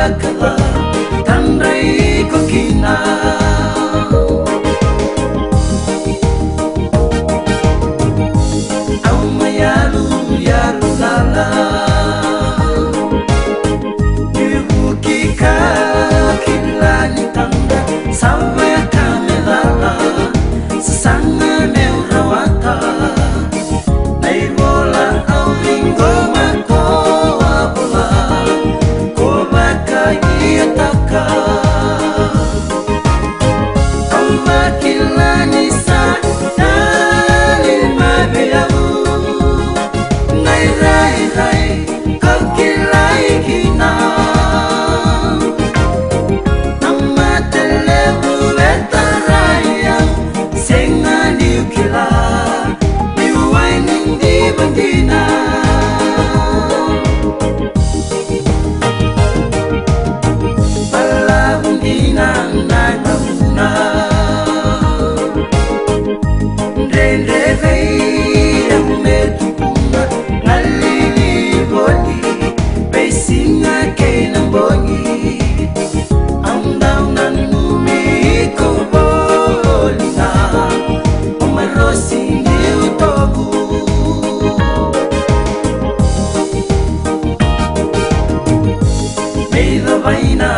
bakala tandai ko kina au mayalu yalu lala dibuki kilani tanda sampai kami lala sesanga meurawata nai bola au linggo mako bola ko baka ia taka au makilani sa dalil mabiau nai rai rai kau kilai kina Bandina Bala Bandina Nai Mamuna Rende Veira Metukuna Ngalili Boni Besinga Kena Boni Amdau Nanumi Kobolina Omarosi Niutobu Vaina